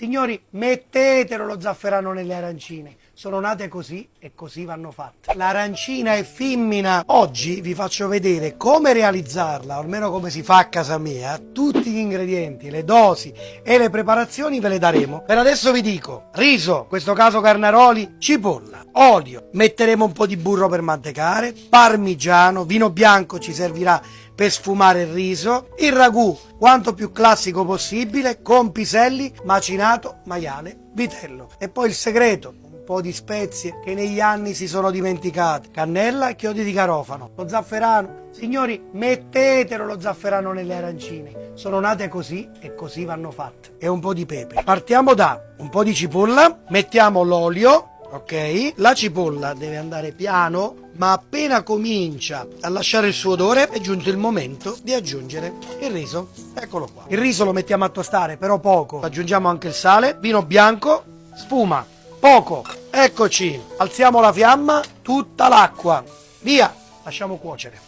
Signori, mettetelo lo zafferano nelle arancine. Sono nate così e così vanno fatte. L'arancina è femmina. Oggi vi faccio vedere come realizzarla, o almeno come si fa a casa mia. Tutti gli ingredienti, le dosi e le preparazioni ve le daremo. Per adesso vi dico: riso, in questo caso carnaroli, cipolla, olio, metteremo un po' di burro per mantecare, parmigiano, vino bianco ci servirà per sfumare il riso, il ragù quanto più classico possibile con piselli, macinato, maiale, vitello. E poi il segreto: un po' di spezie che negli anni si sono dimenticate, cannella e chiodi di garofano, lo zafferano. Signori, mettetelo lo zafferano nelle arancine, sono nate così e così vanno fatte. E un po' di pepe. Partiamo da un po' di cipolla, mettiamo l'olio. Ok, la cipolla deve andare piano, ma appena comincia a lasciare il suo odore è giunto il momento di aggiungere il riso. Eccolo qua. Il riso lo mettiamo a tostare, però poco. Aggiungiamo anche il sale, vino bianco, sfuma, poco. Eccoci, alziamo la fiamma, tutta l'acqua. Via, lasciamo cuocere.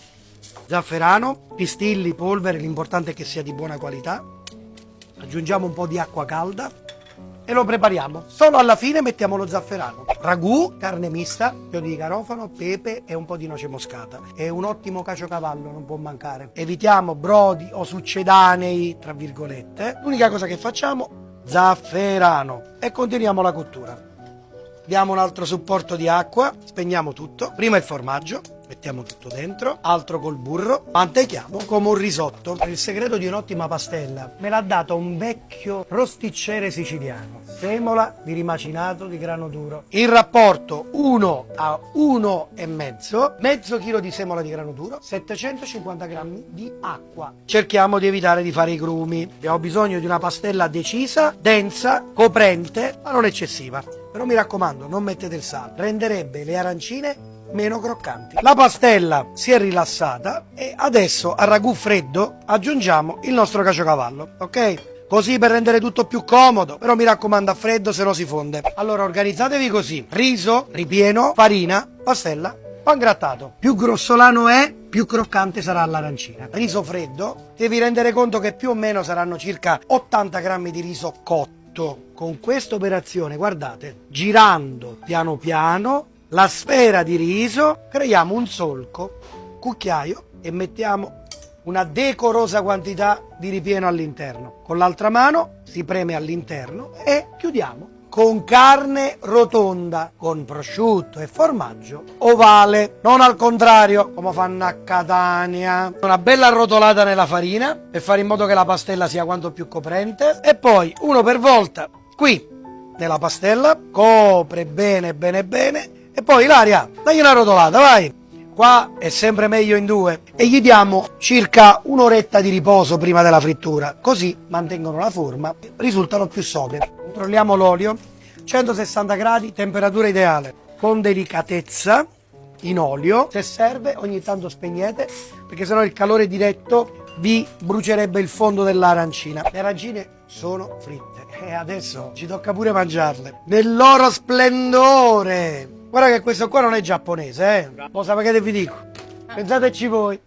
Zafferano, pistilli, polvere, l'importante è che sia di buona qualità. Aggiungiamo un po' di acqua calda e lo prepariamo. Solo alla fine mettiamo lo zafferano. Ragù, carne mista, chiodi di garofano, pepe e un po' di noce moscata. È un ottimo caciocavallo, non può mancare. Evitiamo brodi o succedanei, tra virgolette. L'unica cosa che facciamo: zafferano. E continuiamo la cottura. Diamo un altro supporto di acqua, spegniamo tutto. Prima il formaggio, mettiamo tutto dentro, altro col burro, mantechiamo come un risotto. Il segreto di un'ottima pastella me l'ha dato un vecchio rosticciere siciliano: semola di rimacinato di grano duro. Il rapporto 1 a 1,5, mezzo chilo di semola di grano duro, 750 grammi di acqua. Cerchiamo di evitare di fare i grumi. Abbiamo bisogno di una pastella decisa, densa, coprente, ma non eccessiva. Però mi raccomando, non mettete il sale, renderebbe le arancine meno croccanti. La pastella si è rilassata e adesso al ragù freddo aggiungiamo il nostro caciocavallo, ok? Così per rendere tutto più comodo, però mi raccomando a freddo, se no si fonde. Allora organizzatevi così: riso, ripieno, farina, pastella, pangrattato. Più grossolano è, più croccante sarà l'arancina. Riso freddo, devi rendere conto che più o meno saranno circa 80 grammi di riso cotto. Con questa operazione, guardate, girando piano piano la sfera di riso, creiamo un solco, cucchiaio, e mettiamo una decorosa quantità di ripieno all'interno. Con l'altra mano si preme all'interno e chiudiamo con carne rotonda, con prosciutto e formaggio ovale, non al contrario come fanno a Catania. Una bella arrotolata nella farina per fare in modo che la pastella sia quanto più coprente, e poi uno per volta qui nella pastella, copre bene bene bene, e poi Ilaria, dagli una rotolata, vai! Qua è sempre meglio in due, e gli diamo circa un'oretta di riposo prima della frittura, così mantengono la forma, risultano più solide. Controlliamo l'olio, 160 gradi, temperatura ideale, con delicatezza in olio. Se serve ogni tanto spegnete, perché sennò il calore diretto vi brucierebbe il fondo dell'arancina. Le arancine sono fritte e adesso ci tocca pure mangiarle nel loro splendore. Guarda che questo qua non è giapponese, Lo sapete che vi dico? Pensateci voi.